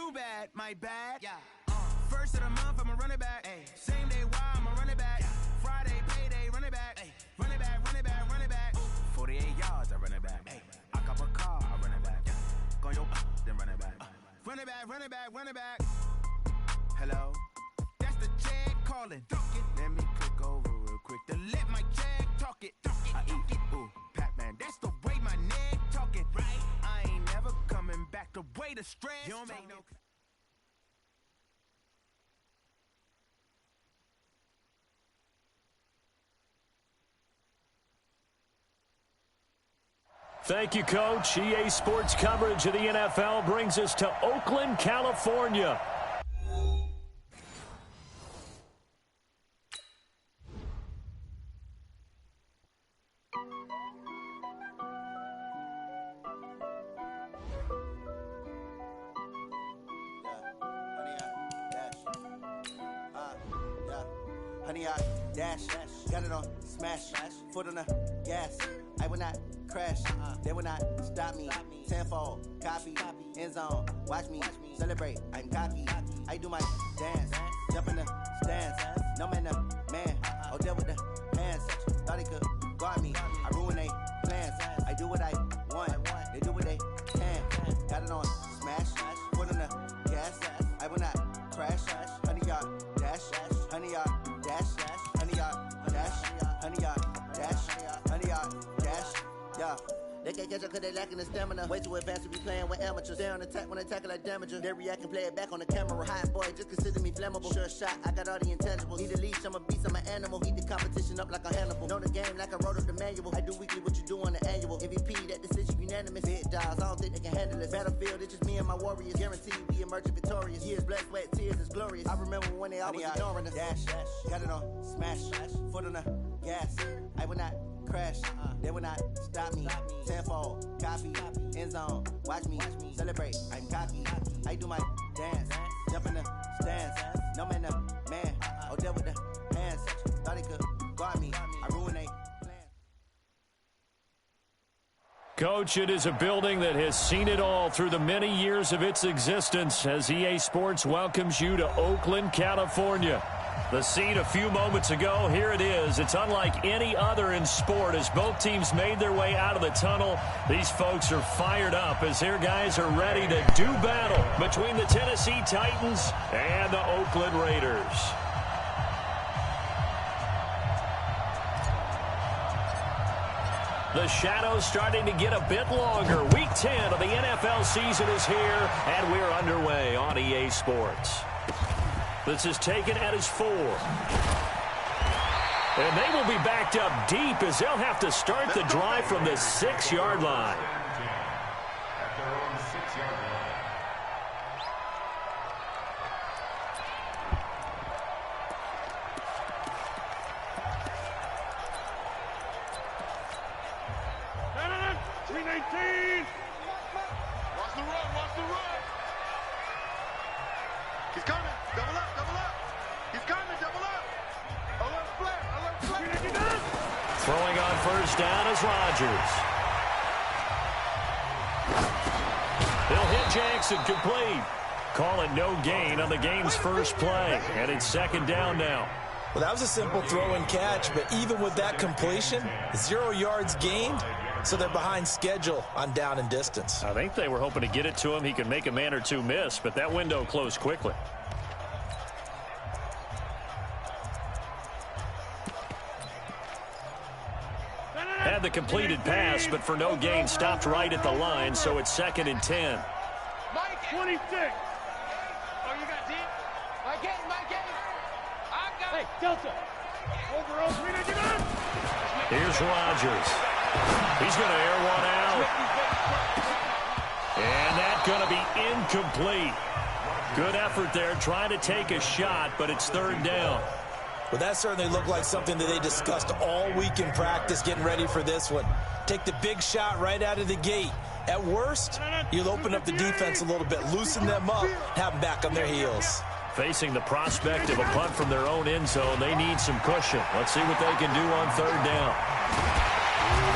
too bad, my bad. Yeah. First of the month, I'm a running back. Ay. Same day, why I'm a running back. Yeah. Friday, payday, running back. Ay. Running back, running back, running back. Ooh. 48 yards, I run it back. Ay. I cop a car, I run it back. Yeah. Go yo, then run it back. Run it back, run it back, run it back. Hello? That's the Jag calling. Let me click over real quick to let my Jag talk it. I eat it, ooh, Pac-Man. That's the way my neck talking. Right? I ain't never coming back. The way the stress. You don't make no. Thank you, Coach. EA Sports coverage of the NFL brings us to Oakland, California. Honey, I dash, got it on smash, foot on the gas. I will not crash, they will not stop me. Tenfold, copy, end zone, watch me celebrate. I'm cocky, I do my dance, jump in the stands. No man, oh, deal with the hands. Thought he could guard me, I ruin they plans. I do what I want, they do what they can. Got it on smash, foot on the gas. I will not crash, honey, y'all dash, honey, y'all dash, honey, y'all dash, honey, y'all dash, honey, y'all dash, yeah. They can't catch up cause they lacking the stamina. Way too advanced to be playing with amateurs. Stay on attack when they tackle like damager. They react and play it back on the camera. Hot boy, just consider me flammable. Sure shot, I got all the intangibles. Need a leash, I'm a beast, I'm an animal. Heat the competition up like a Hannibal. Know the game like I wrote up the manual. I do weekly what you do on the annual. MVP, that decision unanimous. Big dogs, I don't think they can handle this. Battlefield, it's just me and my warriors. Guaranteed we emerge victorious. Years, blood, sweat, tears, it's glorious. I remember when they always ignoring us. Dash, got it on smash, foot on the gas. I will not crash, they will not stop me. Tenfold, copy, end zone, watch me celebrate. I'm cocky, I do my dance, jump in the stands. No man, oh, deal with the hands. Thought he could guard me, I ruin they plans. Coach, it is a building that has seen it all through the many years of its existence as EA Sports welcomes you to Oakland, California. The scene a few moments ago, here it is. It's unlike any other in sport as both teams made their way out of the tunnel. These folks are fired up as their guys are ready to do battle between the Tennessee Titans and the Oakland Raiders. The shadows starting to get a bit longer. Week 10 of the NFL season is here, and we're underway on EA Sports. This is taken at his 4. And they will be backed up deep as they'll have to start the drive from the 6-yard line. Throwing on first down is Rodgers. He'll hit Jackson complete. Call it no gain on the game's first play. And it's second down now. Well, that was a simple throw and catch, but even with that completion, 0 yards gained, so they're behind schedule on down and distance. I think they were hoping to get it to him. He could make a man or two miss, but that window closed quickly. Had the completed pass, but for no gain, stopped right at the line, so it's 2nd and 10. Mike 26. Oh, you got deep? Mike 8. I got it. Hey, Delta. Over 399. Here's Rodgers. He's going to air one out. And that's going to be incomplete. Good effort there, trying to take a shot, but it's 3rd down. Well, that certainly looked like something that they discussed all week in practice, getting ready for this one. Take the big shot right out of the gate. At worst, you'll open up the defense a little bit, loosen them up, have them back on their heels. Facing the prospect of a punt from their own end zone, they need some cushion. Let's see what they can do on 3rd down.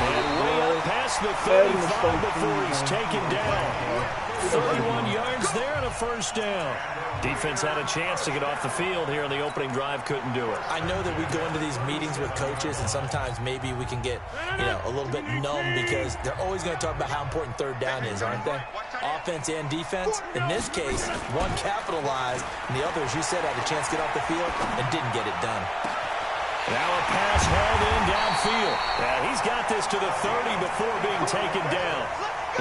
And way up past past the 35 before he's taken down. 31 yards there and a first down. Defense had a chance to get off the field here on the opening drive, couldn't do it. I know that we go into these meetings with coaches, and sometimes maybe we can get, a little bit numb because they're always going to talk about how important third down is, aren't they? Offense and defense. In this case, one capitalized, and the other, as you said, had a chance to get off the field and didn't get it done. Now a pass hauled in downfield. Yeah, he's got this to the 30 before being taken down.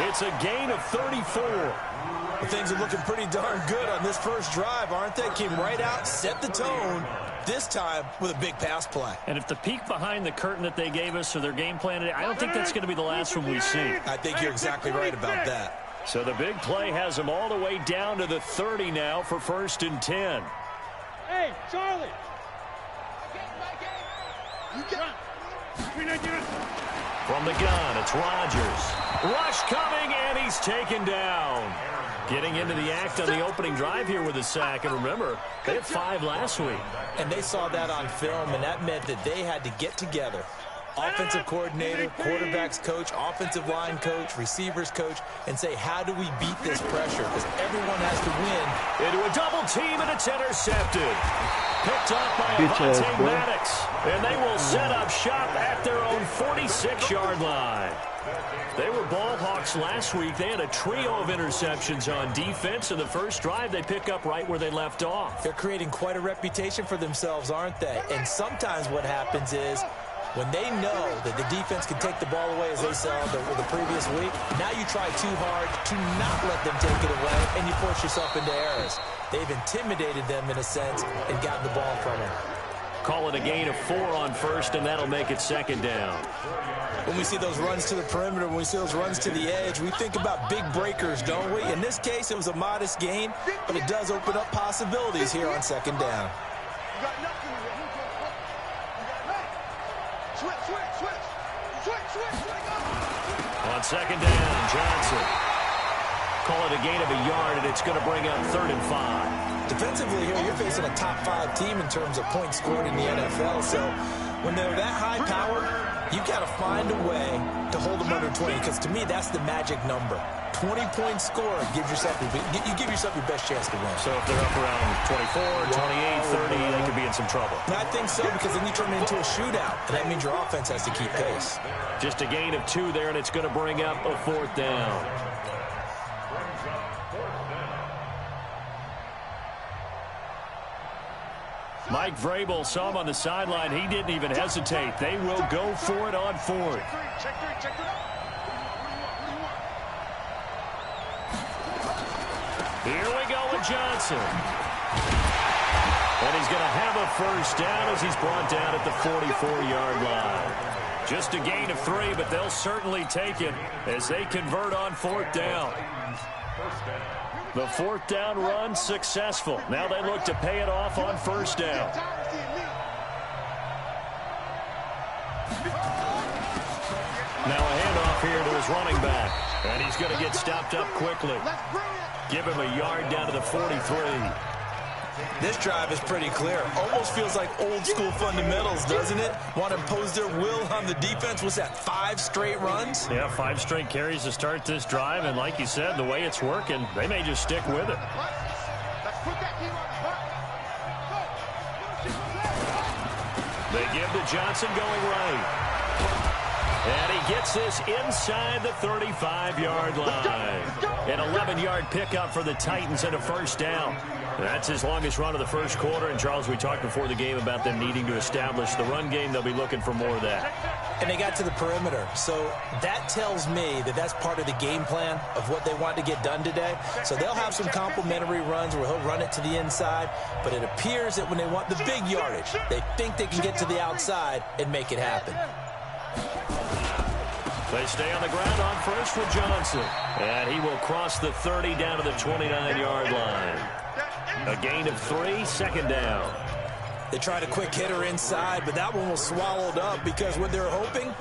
It's a gain of 34. Well, things are looking pretty darn good on this first drive, aren't they? Came right out, set the tone, this time with a big pass play. And if the peek behind the curtain that they gave us or their game plan today, I don't think that's going to be the last one we see. I think you're exactly right about that. So the big play has them all the way down to the 30 now for 1st and 10. Hey, Charlie. From the gun, it's Rodgers. Rush coming, and he's taken down. Getting into the act on the opening drive here with a sack. And remember, they had 5 last week. And they saw that on film, and that meant that they had to get together. Offensive coordinator, quarterbacks coach, offensive line coach, receivers coach, and say, how do we beat this pressure? Because everyone has to win. Into a double team, and it's intercepted. Picked up by Avonte Maddox. And they will set up shop at their own 46-yard line. They were ball hawks last week. They had a trio of interceptions on defense. In the first drive, they pick up right where they left off. They're creating quite a reputation for themselves, aren't they? And sometimes what happens is, when they know that the defense can take the ball away, as they saw the previous week, now you try too hard to not let them take it away, and you force yourself into errors. They've intimidated them, in a sense, and gotten the ball from them. Call it a gain of 4 on first, and that'll make it 2nd down. When we see those runs to the perimeter, when we see those runs to the edge, we think about big breakers, don't we? In this case, it was a modest gain, but it does open up possibilities here on 2nd down. On 2nd down, Johnson. Call it a gain of a yard, and it's going to bring up 3rd and 5. Defensively here, you're facing a top 5 team in terms of points scored in the NFL. So when they're that high powered, you've got to find a way to hold them under 20, because to me, that's the magic number. 20-point score gives yourself you give yourself your best chance to win. So if they're up around 24, 28, 30, they could be in some trouble. And I think so, because then you turn it into a shootout, and that means your offense has to keep pace. Just a gain of 2 there, and it's going to bring up a 4th down. Mike Vrabel saw him on the sideline. He didn't even hesitate. They will go for it on 4th. Here we go with Johnson. And he's going to have a first down as he's brought down at the 44-yard line. Just a gain of 3, but they'll certainly take it as they convert on 4th down. The 4th down run successful. Now they look to pay it off on 1st down. Now a handoff here to his running back. And he's going to get stopped up quickly. Give him a yard down to the 43. This drive is pretty clear. Almost feels like old school fundamentals, doesn't it? Want to impose their will on the defense. Was that 5 straight runs? Yeah, 5 straight carries to start this drive. And like you said, the way it's working, they may just stick with it. They give to Johnson going right. And he gets this inside the 35-yard line. An 11-yard pickup for the Titans and a first down. That's his longest run of the first quarter. And, Charles, we talked before the game about them needing to establish the run game. They'll be looking for more of that. And they got to the perimeter. So that tells me that that's part of the game plan of what they want to get done today. So they'll have some complementary runs where he'll run it to the inside. But it appears that when they want the big yardage, they think they can get to the outside and make it happen. They stay on the ground on first with Johnson. And he will cross the 30 down to the 29-yard line. A gain of 3, 2nd down. They tried a quick hitter inside, but that one was swallowed up because what they're hoping,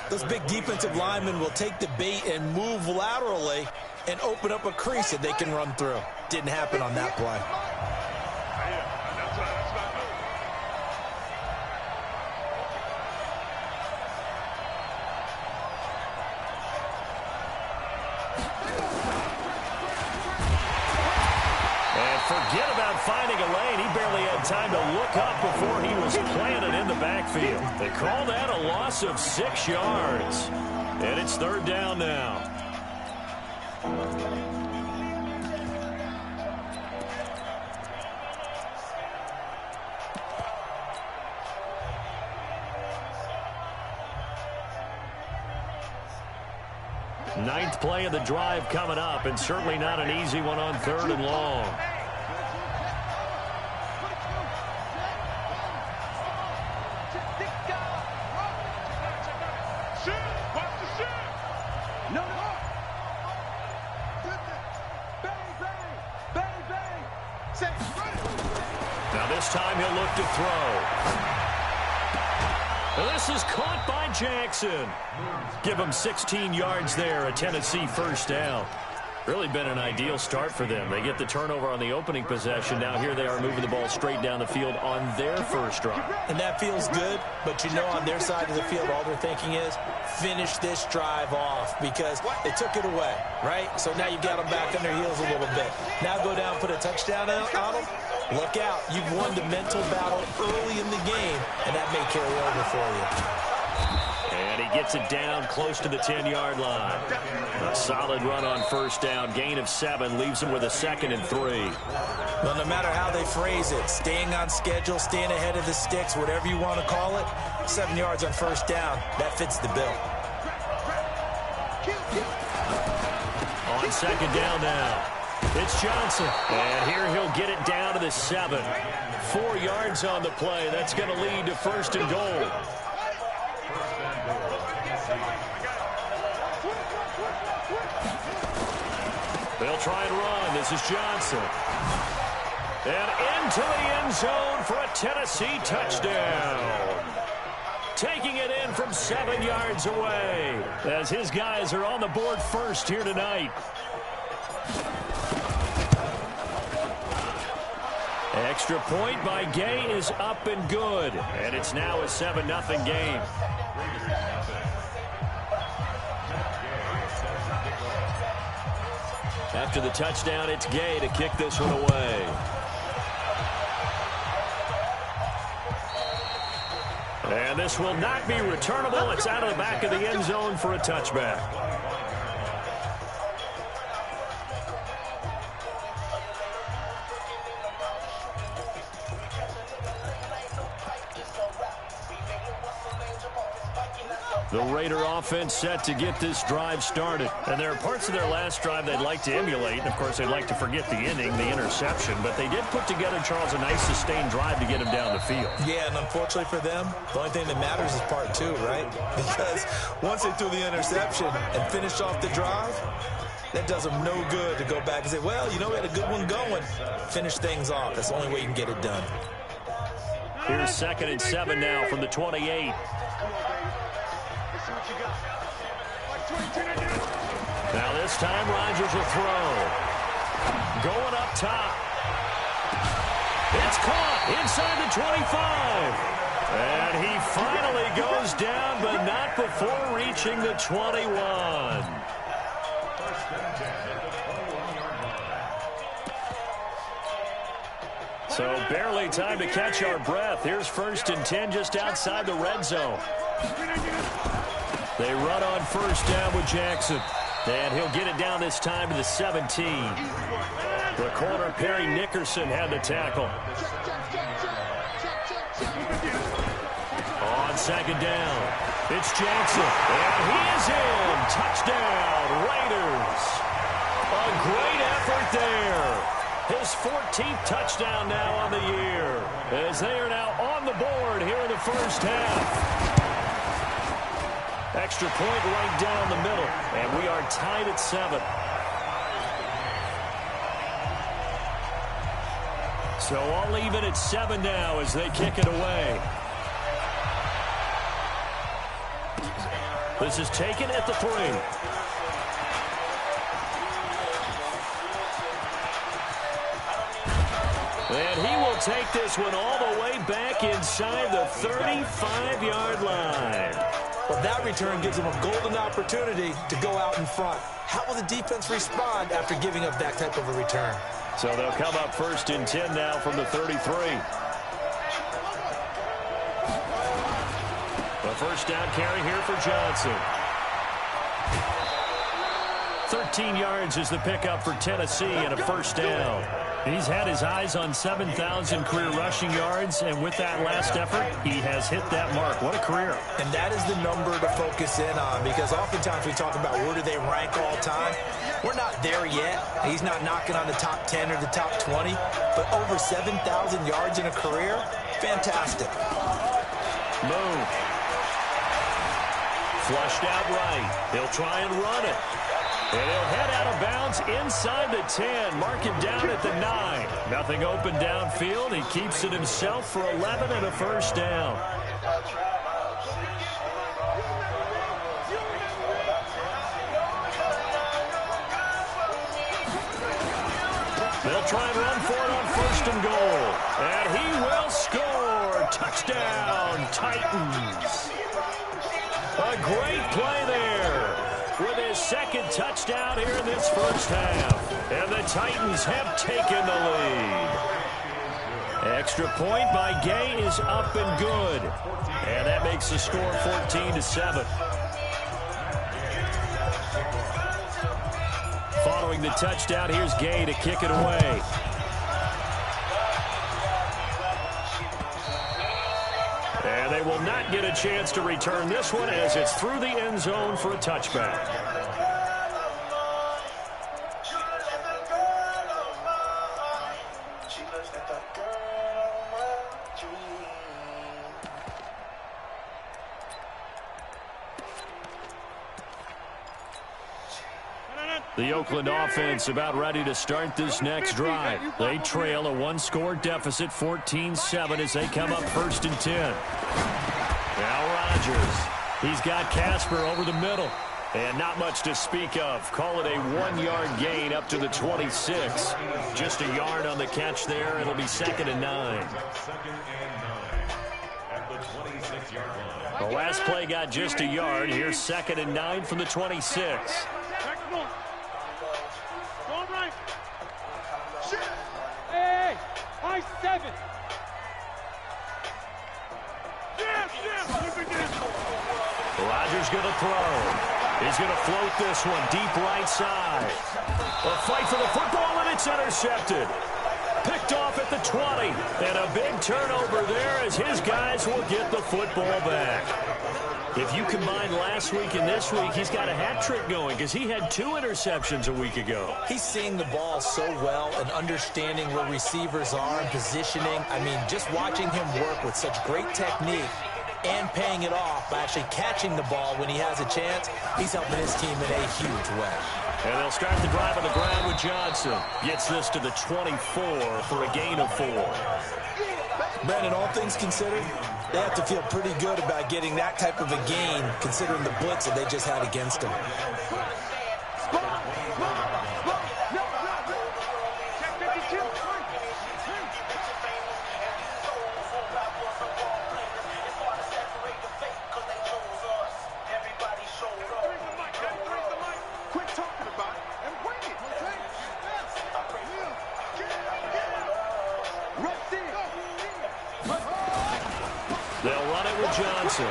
those big defensive linemen will take the bait and move laterally and open up a crease that they can run through. Didn't happen on that play. forget about finding a lane. He barely had time to look up before he was planted in the backfield. They call that a loss of 6 yards. And it's 3rd down now. Ninth play of the drive coming up, and certainly not an easy one on 3rd and long. Now this time he'll look to throw. This is caught by Jackson. Give him 16 yards there, a Tennessee first down. Really been an ideal start for them. They get the turnover on the opening possession. Now here they are moving the ball straight down the field on their first drive. And that feels good, but you know on their side of the field all they're thinking is finish this drive off because they took it away, right? So now you've got them back on their heels a little bit. Now go down, put a touchdown on them. Look out. You've won the mental battle early in the game, and that may carry over for you. And he gets it down close to the 10-yard line. A solid run on first down. Gain of 7 leaves him with a 2nd and 3. Well, no matter how they phrase it, staying on schedule, staying ahead of the sticks, whatever you want to call it, 7 yards on first down, that fits the bill. On 2nd down now. It's Johnson, and here he'll get it down to the 7. 4 yards on the play. That's going to lead to 1st and goal. They'll try and run. This is Johnson. And into the end zone for a Tennessee touchdown. Taking it in from 7 yards away as his guys are on the board first here tonight. Extra point by Gay is up and good. And it's now a 7-0 game. After the touchdown, it's Gay to kick this one away. And this will not be returnable. It's out of the back of the end zone for a touchback. The Raider offense set to get this drive started. And there are parts of their last drive they'd like to emulate. And, of course, they'd like to forget the inning, the interception. But they did put together, Charles, a nice sustained drive to get him down the field. Yeah, and unfortunately for them, the only thing that matters is part 2, right? Because once they threw the interception and finished off the drive, that does them no good to go back and say, well, you know, we had a good one going. Finish things off. That's the only way you can get it done. Here's 2nd and 7 now from the 28. Now this time Rodgers will throw. Going up top. It's caught inside the 25. And he finally goes down, but not before reaching the 21. So barely time to catch our breath. Here's 1st and 10 just outside the red zone. They run on first down with Jackson. And he'll get it down this time to the 17. The corner, Perry Nickerson, had the tackle. On 2nd down, it's Jackson. And he is in. Touchdown, Raiders. A great effort there. His 14th touchdown now on the year. As they are now on the board here in the first half. Extra point right down the middle, and we are tied at 7. So all even at 7 now as they kick it away. This is taken at the 3. And he will take this one all the way back inside the 35-yard line. Well, that return gives them a golden opportunity to go out in front. How will the defense respond after giving up that type of a return? So they'll come up 1st and 10 now from the 33. The first down carry here for Johnson. 13 yards is the pickup for Tennessee and a first down. He's had his eyes on 7,000 career rushing yards, and with that last effort, he has hit that mark. What a career. And that is the number to focus in on, because oftentimes we talk about where do they rank all time. We're not there yet. He's not knocking on the top 10 or the top 20, but over 7,000 yards in a career, fantastic. Move. Flushed out right. He'll try and run it. And he'll head out of bounds inside the 10. Mark him down at the 9. Nothing open downfield. He keeps it himself for 11 and a first down. They'll try and run for it on 1st and goal. And he will score. Touchdown, Titans. A great play there with his second touchdown here in this first half. And the Titans have taken the lead. Extra point by Gay is up and good. And that makes the score 14-7. Following the touchdown, here's Gay to kick it away. And they will not get a chance to return this one as it's through the end zone for a touchback. The Oakland offense about ready to start this next drive. They trail a one-score deficit, 14-7, as they come up 1st and 10. Now Rodgers. He's got Casper over the middle. And not much to speak of. Call it a 1-yard gain up to the 26. Just a yard on the catch there. It'll be 2nd and 9. The last play got just a yard. Here's 2nd and 9 from the 26. Hey, high 7. Rodgers going to throw. He's going to float this one deep right side. A fight for the football, and it's intercepted. Picked off at the 20. And a big turnover there as his guys will get the football back. If you combine last week and this week, he's got a hat trick going because he had 2 interceptions a week ago. He's seeing the ball so well and understanding where receivers are and positioning. I mean, just watching him work with such great technique and paying it off by actually catching the ball when he has a chance, he's helping his team in a huge way. And they'll start the drive on the ground with Johnson. Gets this to the 24 for a gain of 4. Brandon, all things considered, they have to feel pretty good about getting that type of a gain considering the blitz that they just had against them. They'll run it with Johnson.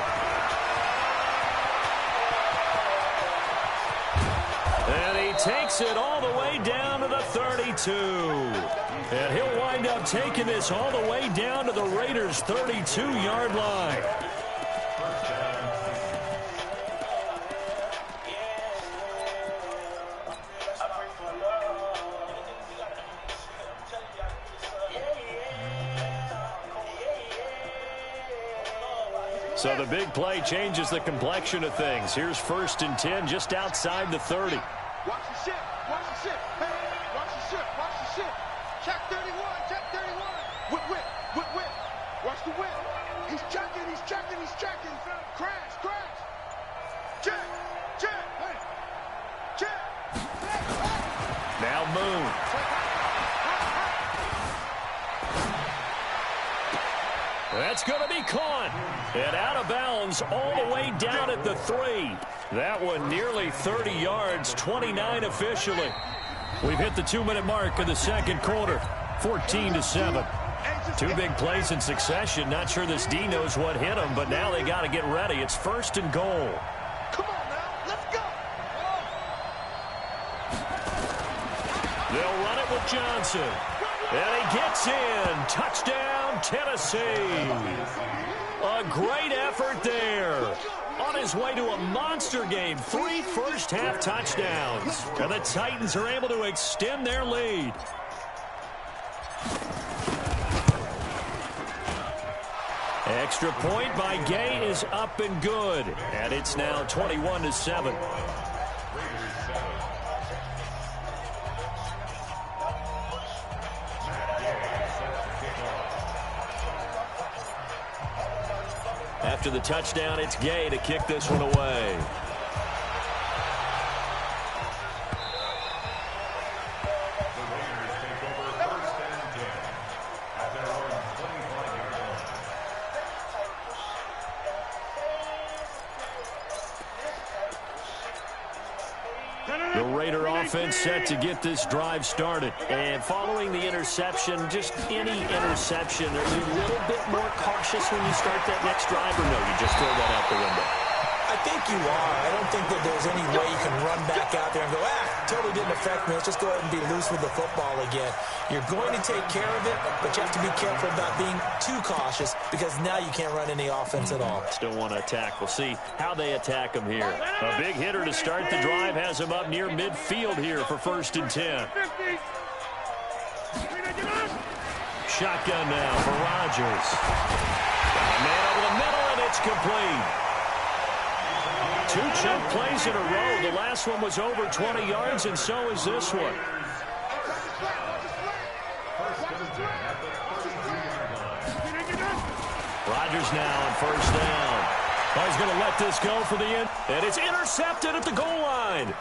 And he takes it all the way down to the 32. And he'll wind up taking this all the way down to the Raiders' 32-yard line. So the big play changes the complexion of things. Here's 1st and 10 just outside the 30. Watch the ship. Watch the ship. Hey, watch the ship. Watch the ship. Check 31. Check 31. Whip. Watch the whip. He's checking. Crash. Check. Hey. Check. Now Moon. That's going to be caught. And out of bounds all the way down at the 3. That one nearly 30 yards, 29 officially. We've hit the 2-minute mark of the second quarter, 14-7. Two big plays in succession. Not sure this D knows what hit him, but now they got to get ready. It's 1st and goal. Come on now, let's go. They'll run it with Johnson. And he gets in. Touchdown, Tennessee. A great effort there. On his way to a monster game. 3 first-half touchdowns. And the Titans are able to extend their lead. Extra point by Gay is up and good. And it's now 21-7. After the touchdown, it's Gay to kick this one away. The Raider offense set to get this drive started. And following the interception, just any interception, are you a little bit more cautious when you start that next drive, or no, you just throw that out the window? I think you are. I don't think that there's any way you can run back out there and go, totally didn't affect me. Let's just go ahead and be loose with the football again. You're going to take care of it, but you have to be careful about being too cautious because now you can't run any offense at all. Still want to attack. We'll see how they attack him here. A big hitter to start the drive has him up near midfield here for 1st and 10. Shotgun now for Rodgers. Got a man over the middle, and it's complete. 2 chunk plays in a row. The last one was over 20 yards, and so is this one. Rodgers now on 1st down. Oh, he's going to let this go for the end. And it's intercepted at the goal line.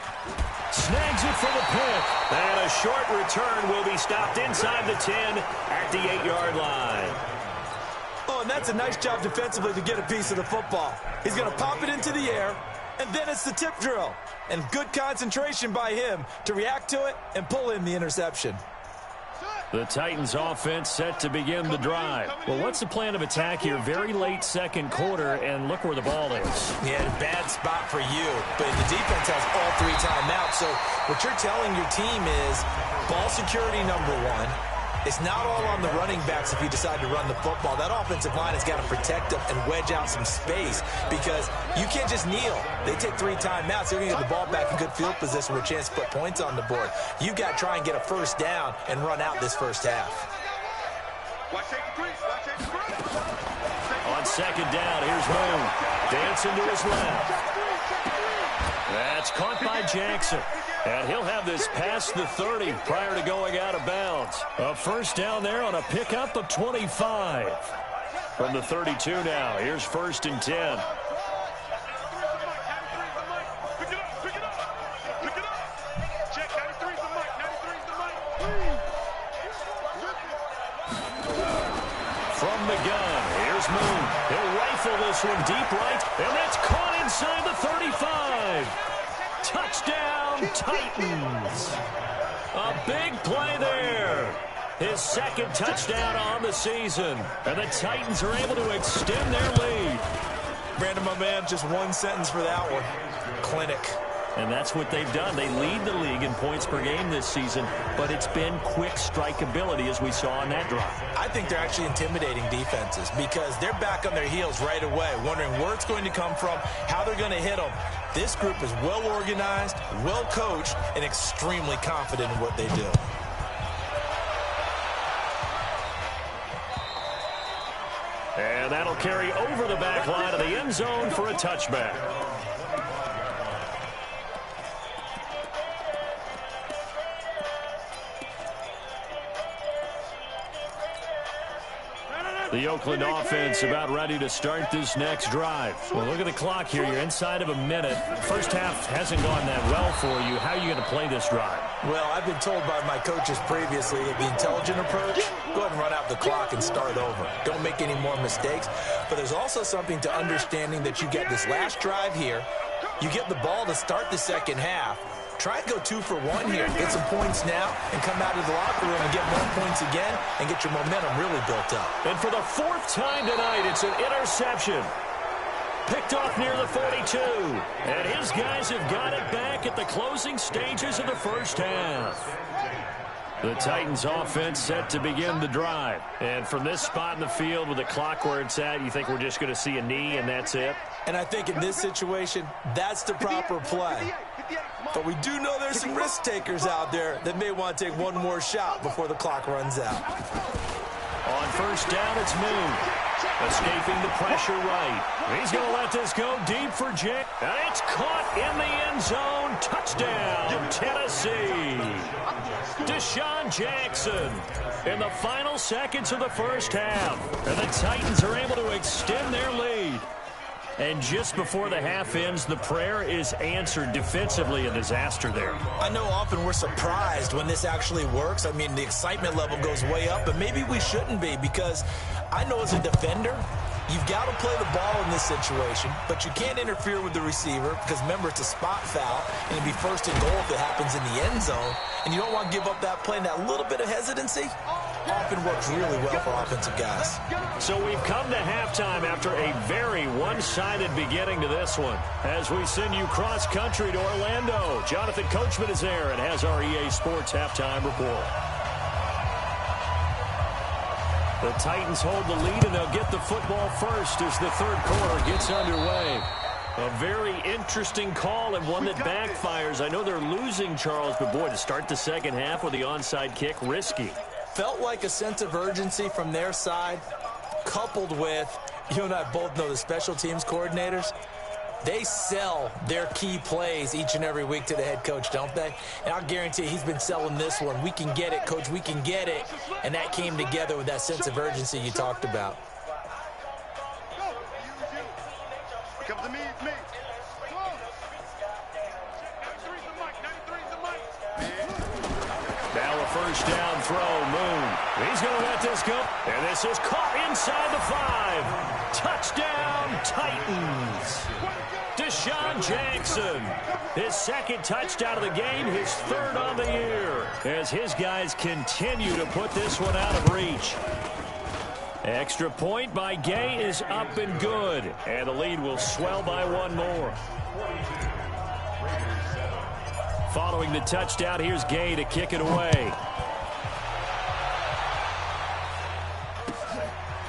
Snags it for the pick. And a short return will be stopped inside the 10 at the 8-yard line. Oh, and that's a nice job defensively to get a piece of the football. He's going to pop it into the air, and then it's the tip drill. And good concentration by him to react to it and pull in the interception. The Titans offense set to begin the drive. Well, what's the plan of attack here? Very late second quarter, and look where the ball is. Yeah, bad spot for you. But the defense has all 3 timeouts. So what you're telling your team is ball security number 1. It's not all on the running backs if you decide to run the football. That offensive line has got to protect them and wedge out some space because you can't just kneel. They take 3 timeouts. They're going to get the ball back in good field position with a chance to put points on the board. You've got to try and get a 1st down and run out this first half. On 2nd down, here's Moon. Dancing to his left. That's caught by Jackson. And he'll have this past the 30 prior to going out of bounds. A 1st down there on a pickup of 25. From the 32 now, here's 1st and 10. From the gun, here's Moon. He'll rifle this one deep right, and that's caught inside the 35. Touchdown, Titans. A big play there. His 2nd touchdown on the season. And the Titans are able to extend their lead. Brandon, my man, just 1 sentence for that one. Clinic. And that's what they've done. They lead the league in points per game this season, but it's been quick strike ability as we saw on that drive. I think they're actually intimidating defenses because they're back on their heels right away, wondering where it's going to come from, how they're going to hit them. This group is well organized, well coached, and extremely confident in what they do. And that'll carry over the back line of the end zone for a touchback. The Oakland offense about ready to start this next drive. Well, look at the clock here. You're inside of a minute. First half hasn't gone that well for you. How are you going to play this drive? Well, I've been told by my coaches previously that the intelligent approach, go ahead and run out the clock and start over. Don't make any more mistakes. But there's also something to understanding that you get this last drive here. You get the ball to start the second half. Try and go 2 for 1 here. Get some points now and come out of the locker room and get more points again and get your momentum really built up. And for the 4th time tonight, it's an interception. Picked off near the 42. And his guys have got it back at the closing stages of the first half. The Titans offense set to begin the drive. And from this spot in the field with the clock where it's at, you think we're just going to see a knee and that's it? And I think in this situation, that's the proper play. But we do know there's some risk takers out there that may want to take one more shot before the clock runs out. On first down, it's Moon. Escaping the pressure right. He's going to let this go deep for Jake. And it's caught in the end zone. Touchdown, Tennessee. Deshaun Jackson in the final seconds of the first half. And the Titans are able to extend their lead. And just before the half ends, the prayer is answered. Defensively, a disaster there. I know often we're surprised when this actually works. I mean, the excitement level goes way up, but maybe we shouldn't be, because I know as a defender, you've got to play the ball in this situation, but you can't interfere with the receiver because, remember, it's a spot foul, and it'd be first and goal if it happens in the end zone, and you don't want to give up that play, and that little bit of hesitancy often works really well for offensive guys. So we've come to halftime after a very one-sided beginning to this one. As we send you cross-country to Orlando, Jonathan Coachman is there and has our EA Sports halftime report. The Titans hold the lead, and they'll get the football first as the third quarter gets underway. A very interesting call and one that backfires. I know they're losing, Charles, but boy, to start the second half with the onside kick, risky. Felt like a sense of urgency from their side, coupled with, you and I both know the special teams coordinators, they sell their key plays each and every week to the head coach, don't they? And I'll guarantee he's been selling this one. We can get it, coach, we can get it. And that came together with that sense of urgency you talked about. Come to me. Now a first down throw, Moon. He's going to let this go. And this is caught inside the 5. Touchdown, Titans. Deshaun Jackson, his second touchdown of the game, his third on the year, as his guys continue to put this one out of reach. Extra point by Gay is up and good, and the lead will swell by one more. Following the touchdown, here's Gay to kick it away.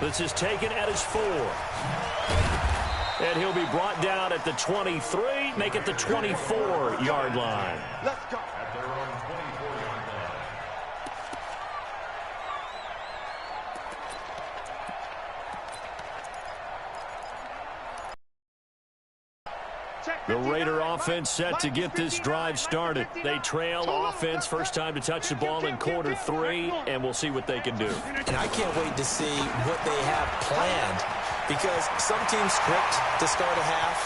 This is taken at his 4. And he'll be brought down at the 23, make it the 24-yard line. Let's go. The Raider offense set to get this drive started. They trail offense, first time to touch the ball in quarter 3, and we'll see what they can do. And I can't wait to see what they have planned, because some teams script to start a half.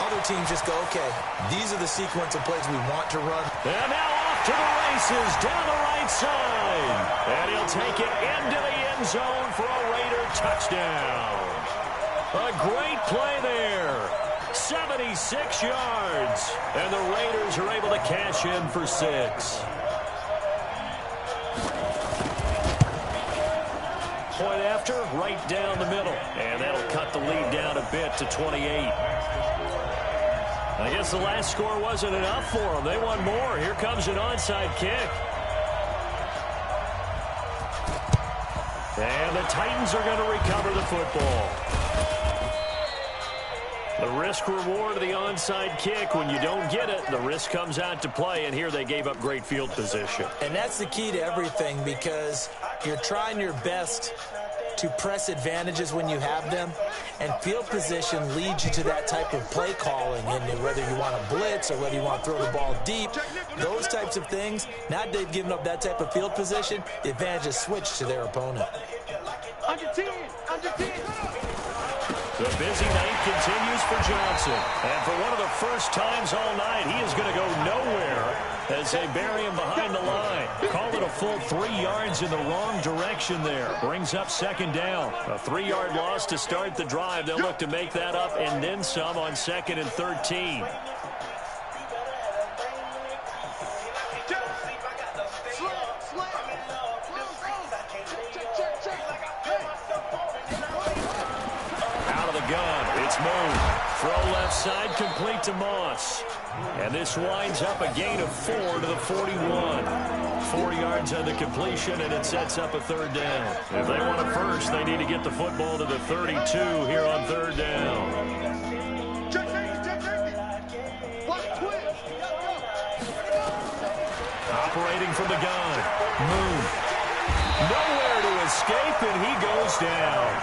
Other teams just go, okay, these are the sequence of plays we want to run. And now off to the races down the right side. And he'll take it into the end zone for a Raider touchdown. A great play there. 76 yards, and the Raiders are able to cash in for 6. Point after, right down the middle, and that'll cut the lead down a bit to 28. I guess the last score wasn't enough for them. They want more. Here comes an onside kick. And the Titans are going to recover the football. The risk-reward of the onside kick, when you don't get it, the risk comes out to play, and here they gave up great field position. And that's the key to everything, because you're trying your best to press advantages when you have them, and field position leads you to that type of play calling, and whether you want to blitz or whether you want to throw the ball deep, those types of things. Now they've given up that type of field position, the advantage is switched to their opponent. Under 10. The busy night continues for Johnson. And for one of the first times all night, he is going to go nowhere as they bury him behind the line. Call it a full 3 yards in the wrong direction there. Brings up second down. A 3-yard loss to start the drive. They'll look to make that up and then some on 2nd and 13. move. Throw left side, complete to Moss. And this winds up a gain of 4 to the 41. 4 yards on the completion, and it sets up a third down. If they want it first, they need to get the football to the 32 here on third down. Operating from the gun. Moon. Nowhere to escape, and he goes down.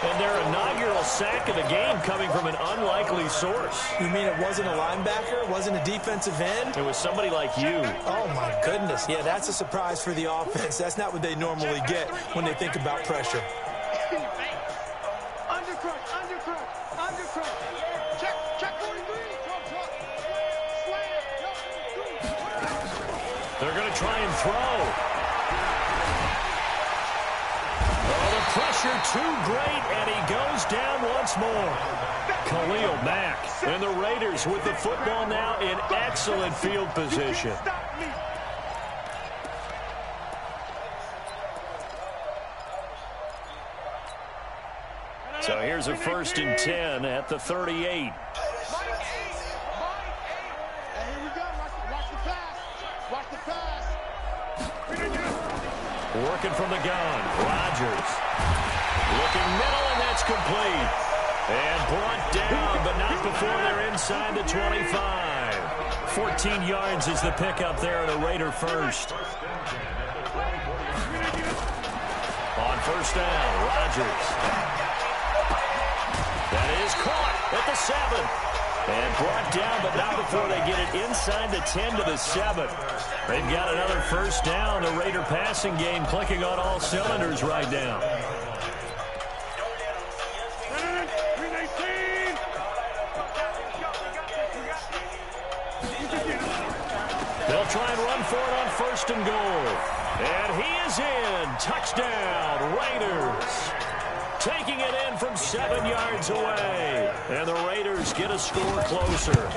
And their inaugural sack of the game coming from an unlikely source. You mean it wasn't a linebacker? It wasn't a defensive end? It was somebody like you. Oh, my goodness. Yeah, that's a surprise for the offense. That's not what they normally get when they think about pressure. Undercrush. Check 43. They're going to try and throw. Pressure too great, and he goes down once more. Khalil Mack and the Raiders with the football now in excellent field position. So here's a 1st and 10 at the 38. Working from the gun, Rodgers. Looking middle, and that's complete. And brought down, but not before they're inside the 25. 14 yards is the pickup there at a Raider first. On first down, Rodgers. That is caught at the 7. And brought down, but not before they get it inside the 10 to the 7. They've got another first down. The Raider passing game clicking on all cylinders right now. They'll try and run for it on 1st and goal. And he is in. Touchdown, Raiders. Taking it in from 7 yards away. And the Raiders get a score closer.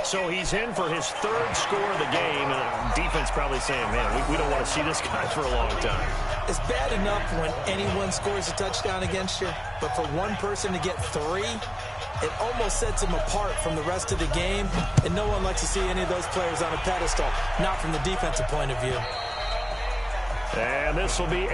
So he's in for his 3rd score of the game. And the defense probably saying, man, we don't want to see this guy for a long time. It's bad enough when anyone scores a touchdown against you. But for one person to get 3, it almost sets him apart from the rest of the game. And no one likes to see any of those players on a pedestal, not from the defensive point of view. And this will be